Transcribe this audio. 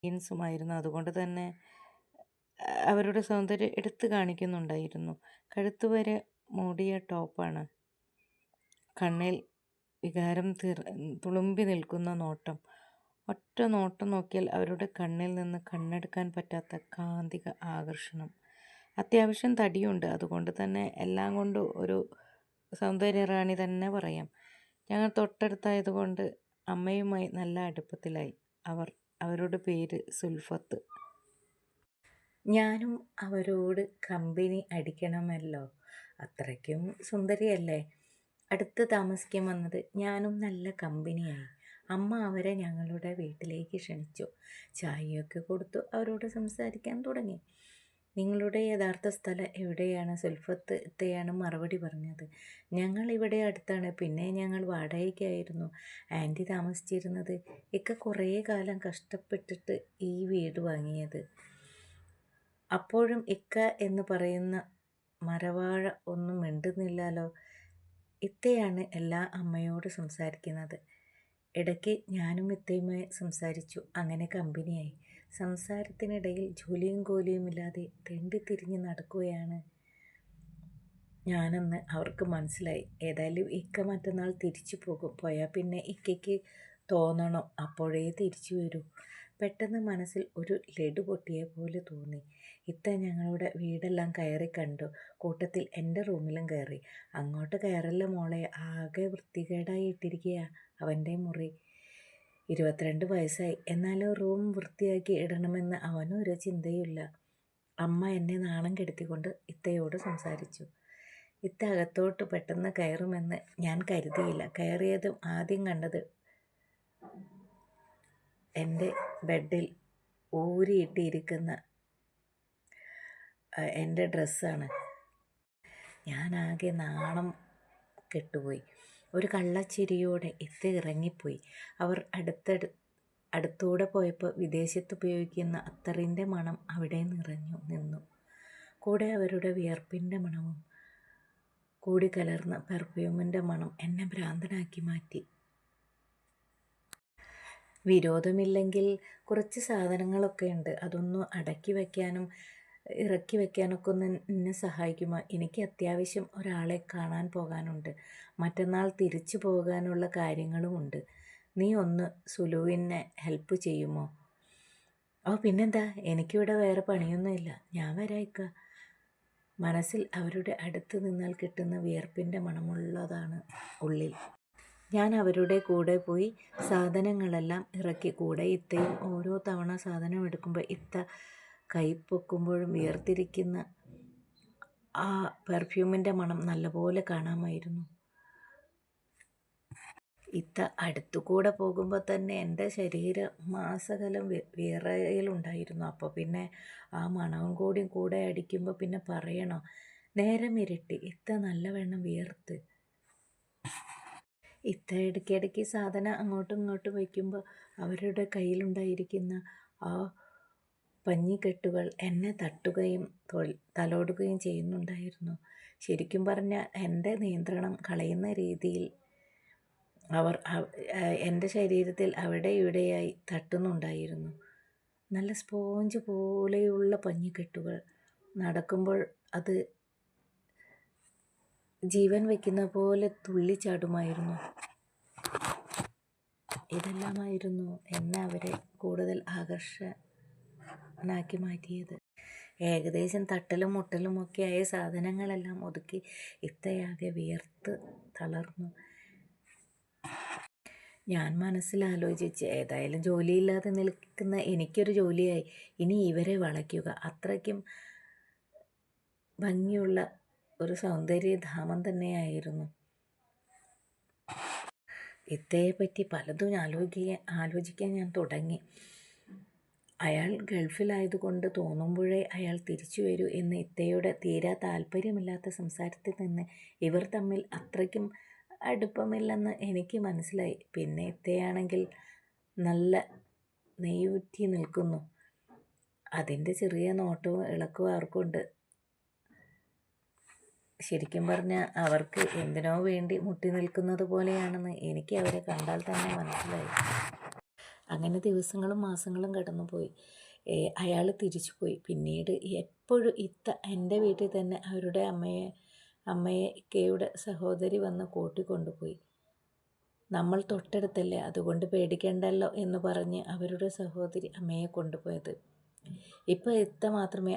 ജീൻസുമായിരുന്നു. അതുകൊണ്ട് തന്നെ അവരുടെ സൗന്ദര്യം എടുത്തു കാണിക്കുന്നുണ്ടായിരുന്നു. കഴുത്ത് വരെ മൂടിയ ടോപ്പാണ്. കണ്ണിൽ വികാരം തുളുമ്പി നിൽക്കുന്ന നോട്ടം. ഒറ്റ നോട്ടം നോക്കിയാൽ അവരുടെ കണ്ണിൽ നിന്ന് കണ്ണെടുക്കാൻ പറ്റാത്ത കാന്തിക ആകർഷണം. അത്യാവശ്യം തടിയുണ്ട്. അതുകൊണ്ട് തന്നെ എല്ലാം കൊണ്ടും ഒരു സൗന്ദര്യറാണി തന്നെ പറയാം. ഞങ്ങൾ തൊട്ടടുത്തായതുകൊണ്ട് അമ്മയുമായി നല്ല അടുപ്പത്തിലായി. അവരുടെ പേര് സുൽഫത്ത്. ഞാനും അവരോട് കമ്പനി അടിക്കണമല്ലോ, അത്രയ്ക്കും സുന്ദരിയല്ലേ. അടുത്ത് താമസിക്കാൻ വന്നത് ഞാനും നല്ല കമ്പനിയായി. അമ്മ അവരെ ഞങ്ങളുടെ വീട്ടിലേക്ക് ക്ഷണിച്ചു. ചായയൊക്കെ കൊടുത്തു അവരോട് സംസാരിക്കാൻ തുടങ്ങി. നിങ്ങളുടെ യഥാർത്ഥ സ്ഥലം എവിടെയാണ്? സുൽഫത്ത് ഇത്തയാണ് മറുപടി പറഞ്ഞത്. ഞങ്ങൾ ഇവിടെ അടുത്താണ്. പിന്നെ ഞങ്ങൾ വാടകയ്ക്കായിരുന്നു ആൻറ്റി താമസിച്ചിരുന്നത്. ഇക്ക കുറേ കാലം കഷ്ടപ്പെട്ടിട്ട് ഈ വീട് വാങ്ങിയത്. അപ്പോഴും ഇക്ക എന്ന് പറയുന്ന മരവാഴ ഒന്നും മിണ്ടുന്നില്ലല്ലോ. ഇത്തയാണ് എല്ലാ അമ്മയോട് സംസാരിക്കുന്നത്. ഇടയ്ക്ക് ഞാനും ഇത്തയുമായി സംസാരിച്ചു. അങ്ങനെ കമ്പനിയായി. സംസാരത്തിനിടയിൽ ജോലിയും കൂലിയുമില്ലാതെ തെണ്ടിത്തിരിഞ്ഞ് നടക്കുകയാണ് ഞാനെന്ന് അവർക്ക് മനസ്സിലായി. ഏതായാലും ഇക്ക മറ്റന്നാൾ തിരിച്ചു പോകും. പോയാൽ പിന്നെ ഇക്കയ്ക്ക് തോന്നണം അപ്പോഴേ തിരിച്ചു വരൂ. പെട്ടെന്ന് മനസ്സിൽ ഒരു ലഡു പൊട്ടിയ പോലെ തോന്നി. ഇത്ത ഞങ്ങളുടെ വീടെല്ലാം കയറി കണ്ടു. കൂട്ടത്തിൽ എൻ്റെ റൂമിലും കയറി. അങ്ങോട്ട് കയറല്ല മോളെ, ആകെ വൃത്തികേടായി ഇട്ടിരിക്കുക അവൻ്റെ മുറി. 22 വയസ്സായി, എന്നാലും റൂം വൃത്തിയാക്കി ഇടണമെന്ന് അവനൊരു ചിന്തയില്ല. അമ്മ എന്നെ നാണം കെടുത്തിക്കൊണ്ട് ഇത്തയോട് സംസാരിച്ചു. ഇത്ത അകത്തോട്ട് പെട്ടെന്ന് കയറുമെന്ന് ഞാൻ കരുതിയില്ല. കയറിയതും ആദ്യം കണ്ടത് എൻ്റെ ബെഡിൽ ഊരിയിട്ടിരിക്കുന്ന എൻ്റെ ഡ്രസ്സാണ്. ഞാനാകെ നാണം കെട്ടുപോയി. ഒരു കള്ളച്ചിരിയോടെ ഇത്ത ഇറങ്ങിപ്പോയി. അവർ അടുത്തൂടെ പോയപ്പോൾ വിദേശത്ത് ഉപയോഗിക്കുന്ന അത്തറിൻ്റെ മണം അവിടെ നിന്നു. കൂടെ അവരുടെ വിയർപ്പിൻ്റെ മണവും കൂടി കലർന്ന പെർഫ്യൂമിൻ്റെ മണം എന്നെ ഭ്രാന്തനാക്കി മാറ്റി. വിരോധമില്ലെങ്കിൽ കുറച്ച് സാധനങ്ങളൊക്കെ ഉണ്ട്. അതൊന്ന് അടക്കി വയ്ക്കാനും ഇറക്കി വയ്ക്കാനൊക്കെ ഒന്ന് എന്നെ സഹായിക്കുമോ? എനിക്ക് അത്യാവശ്യം ഒരാളെ കാണാൻ പോകാനുണ്ട്. മറ്റന്നാൾ തിരിച്ചു പോകാനുള്ള കാര്യങ്ങളുമുണ്ട്. നീ ഒന്ന് സുലുവിനെ ഹെൽപ്പ് ചെയ്യുമോ? പിന്നെന്താ, എനിക്കിവിടെ വേറെ പണിയൊന്നുമില്ല. ഞാൻ വരായിക്ക. മനസ്സിൽ അവരുടെ അടുത്ത് നിന്നാൽ കിട്ടുന്ന വിയർപ്പിൻ്റെ മണമുള്ളതാണ് ഉള്ളിൽ. ഞാൻ അവരുടെ കൂടെ പോയി സാധനങ്ങളെല്ലാം ഇറക്കി. കൂടെ ഇത്തയും. ഓരോ തവണ സാധനം എടുക്കുമ്പോൾ ഇത്ത കൈ പൊക്കുമ്പോഴും വിയർത്തിരിക്കുന്ന ആ പെർഫ്യൂമിൻ്റെ മണം നല്ലപോലെ കാണാമായിരുന്നു. ഇത്ത അടുത്തുകൂടെ പോകുമ്പോൾ തന്നെ എൻ്റെ ശരീരം മാസകലം വിറയലുണ്ടായിരുന്നു. അപ്പോൾ പിന്നെ ആ മണവും കൂടെ അടിക്കുമ്പോൾ പിന്നെ പറയണോ? നേരം ഇരട്ടി. ഇത്ത നല്ലവണ്ണം വിയർത്ത്. ഇത്ത ഇടയ്ക്കിടയ്ക്ക് സാധനം അങ്ങോട്ടും ഇങ്ങോട്ടും വയ്ക്കുമ്പോൾ അവരുടെ കയ്യിലുണ്ടായിരിക്കുന്ന ആ പഞ്ഞിക്കെട്ടുകൾ എന്നെ തട്ടുകയും തലോടുകയും ചെയ്യുന്നുണ്ടായിരുന്നു. ശരിക്കും പറഞ്ഞാൽ എൻ്റെ നിയന്ത്രണം കളയുന്ന രീതിയിൽ അവർ എൻ്റെ ശരീരത്തിൽ അവിടെ ഇവിടെയായി തട്ടുന്നുണ്ടായിരുന്നു. നല്ല സ്പോഞ്ച് പോലെയുള്ള പഞ്ഞിക്കെട്ടുകൾ. നടക്കുമ്പോൾ അത് ജീവൻ വയ്ക്കുന്ന പോലെ തുള്ളിച്ചാടുമായിരുന്നു. ഇതെല്ലാമായിരുന്നു എന്നെ അവരെ കൂടുതൽ ആകർഷകനാക്കി മാറ്റിയത്. ഏകദേശം തട്ടലും മുട്ടലും ഒക്കെ ആയ സാധനങ്ങളെല്ലാം ഒതുക്കി ഇത്തയാകെ വിയർത്ത് തളർന്നു. ഞാൻ മനസ്സിലാലോചിച്ച്, ഏതായാലും ജോലിയില്ലാതെ നിൽക്കുന്ന എനിക്കൊരു ജോലിയായി. ഇനി ഇവരെ വളയ്ക്കുക. അത്രയ്ക്കും ഭംഗിയുള്ള ഒരു സൗന്ദര്യധാമം തന്നെയായിരുന്നു. ഇത്തയെപ്പറ്റി പലതും ആലോചിക്കാൻ ഞാൻ തുടങ്ങി. അയാൾ ഗൾഫിലായതുകൊണ്ട് തോന്നുമ്പോഴേ അയാൾ തിരിച്ചു വരൂ എന്ന് ഇത്തയുടെ തീരാ താല്പര്യമില്ലാത്ത സംസാരത്തിൽ നിന്ന് ഇവർ തമ്മിൽ അത്രയ്ക്കും അടുപ്പമില്ലെന്ന് എനിക്ക് മനസ്സിലായി. പിന്നെ ഇത്തയാണെങ്കിൽ നല്ല നെയ്യൂറ്റി നിൽക്കുന്നു. അതിൻ്റെ ചെറിയ നോട്ടവും ഇളക്കവും അവർക്കുണ്ട്. ശരിക്കും പറഞ്ഞാൽ അവർക്ക് എന്തിനോ വേണ്ടി മുട്ടി നിൽക്കുന്നത് പോലെയാണെന്ന് എനിക്ക് അവരെ കണ്ടാൽ തന്നെ മനസ്സിലായി. അങ്ങനെ ദിവസങ്ങളും മാസങ്ങളും കടന്നുപോയി. അയാൾ തിരിച്ചു പോയി. പിന്നീട് എപ്പോഴും എൻ്റെ വീട്ടിൽ തന്നെ അവരുടെ അമ്മയെ ഇക്കയുടെ സഹോദരി വന്ന് കൂട്ടിക്കൊണ്ടുപോയി. നമ്മൾ തൊട്ടടുത്തല്ലേ, അതുകൊണ്ട് പേടിക്കണ്ടല്ലോ എന്ന് പറഞ്ഞ് അവരുടെ സഹോദരി അമ്മയെ കൊണ്ടുപോയത്. ഇപ്പോൾ മാത്രമേ